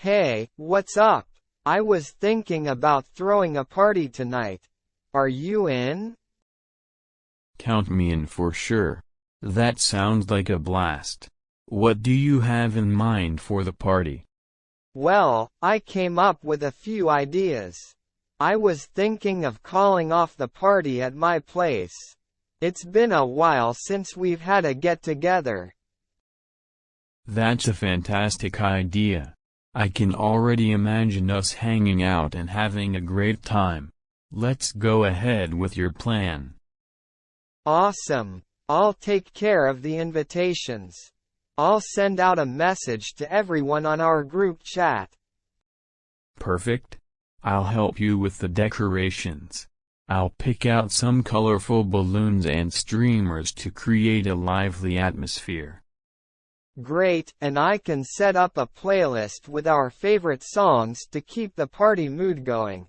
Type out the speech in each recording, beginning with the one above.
Hey, what's up? I was thinking about throwing a party tonight. Are you in? Count me in for sure. That sounds like a blast. What do you have in mind for the party? Well, I came up with a few ideas. I was thinking of calling off the party at my place. It's been a while since we've had a get-together. That's a fantastic idea. I can already imagine us hanging out and having a great time. Let's go ahead with your plan. Awesome. I'll take care of the invitations. I'll send out a message to everyone on our group chat. Perfect. I'll help you with the decorations. I'll pick out some colorful balloons and streamers to create a lively atmosphere. Great, and I can set up a playlist with our favorite songs to keep the party mood going.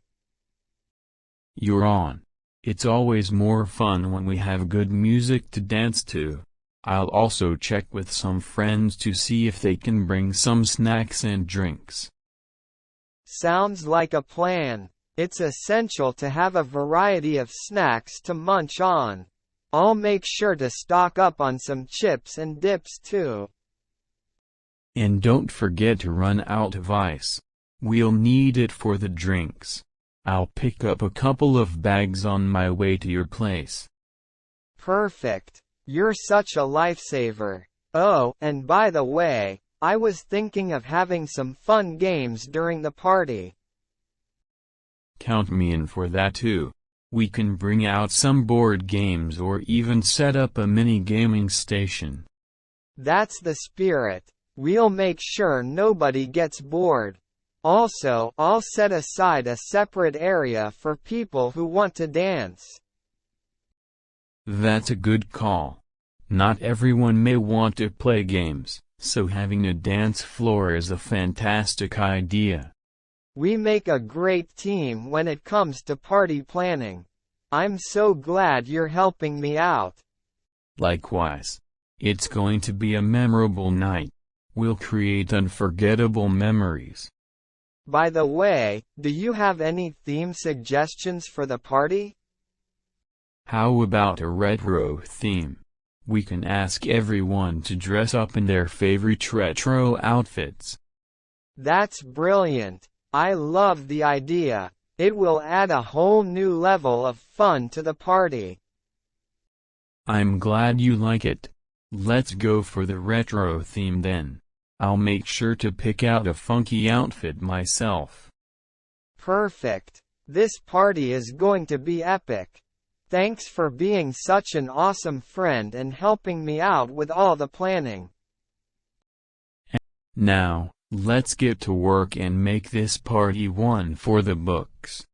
You're on. It's always more fun when we have good music to dance to. I'll also check with some friends to see if they can bring some snacks and drinks. Sounds like a plan. It's essential to have a variety of snacks to munch on. I'll make sure to stock up on some chips and dips too. And don't forget to run out of ice. We'll need it for the drinks. I'll pick up a couple of bags on my way to your place. Perfect. You're such a lifesaver. Oh, and by the way, I was thinking of having some fun games during the party. Count me in for that too. We can bring out some board games or even set up a mini gaming station. That's the spirit. We'll make sure nobody gets bored. Also, I'll set aside a separate area for people who want to dance. That's a good call. Not everyone may want to play games, so having a dance floor is a fantastic idea. We make a great team when it comes to party planning. I'm so glad you're helping me out. Likewise. It's going to be a memorable night. We'll create unforgettable memories. By the way, do you have any theme suggestions for the party? How about a retro theme? We can ask everyone to dress up in their favorite retro outfits. That's brilliant. I love the idea. It will add a whole new level of fun to the party. I'm glad you like it. Let's go for the retro theme then. I'll make sure to pick out a funky outfit myself. Perfect. This party is going to be epic. Thanks for being such an awesome friend and helping me out with all the planning. Now, let's get to work and make this party one for the books.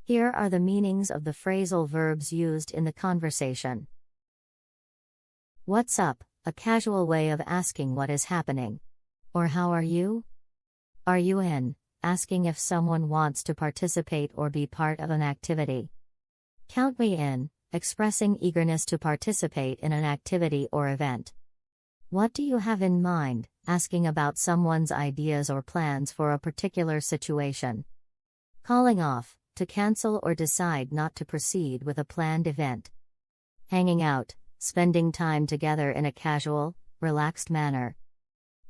Here are the meanings of the phrasal verbs used in the conversation. What's up? A casual way of asking what is happening. Or how are you? Are you in? Asking if someone wants to participate or be part of an activity. Count me in, expressing eagerness to participate in an activity or event. What do you have in mind? Asking about someone's ideas or plans for a particular situation. Calling off, to cancel or decide not to proceed with a planned event. Hanging out, spending time together in a casual, relaxed manner.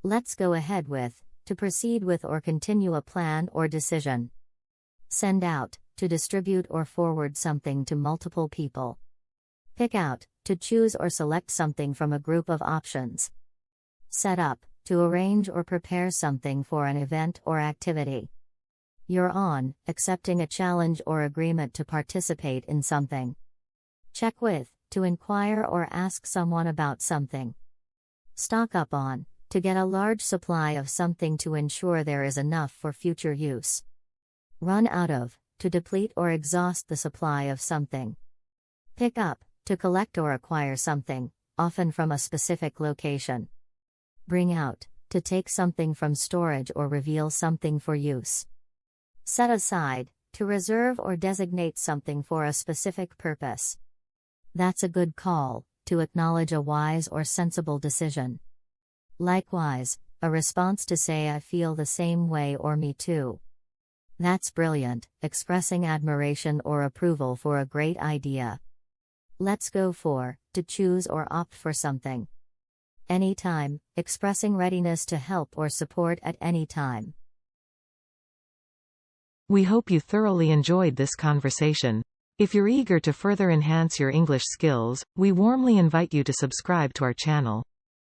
Let's go ahead with, to proceed with or continue a plan or decision. Send out, to distribute or forward something to multiple people. Pick out, to choose or select something from a group of options. Set up, to arrange or prepare something for an event or activity. You're on, accepting a challenge or agreement to participate in something. Check with, to inquire or ask someone about something. Stock up on, to get a large supply of something to ensure there is enough for future use. Run out of, to deplete or exhaust the supply of something. Pick up, to collect or acquire something, often from a specific location. Bring out, to take something from storage or reveal something for use. Set aside, to reserve or designate something for a specific purpose. That's a good call, to acknowledge a wise or sensible decision. Likewise, A response to say I feel the same way or me too. That's brilliant, expressing admiration or approval for a great idea. Let's go for, to choose or opt for something. Anytime, expressing readiness to help or support at any time. We hope you thoroughly enjoyed this conversation. If you're eager to further enhance your English skills, we warmly invite you to subscribe to our channel.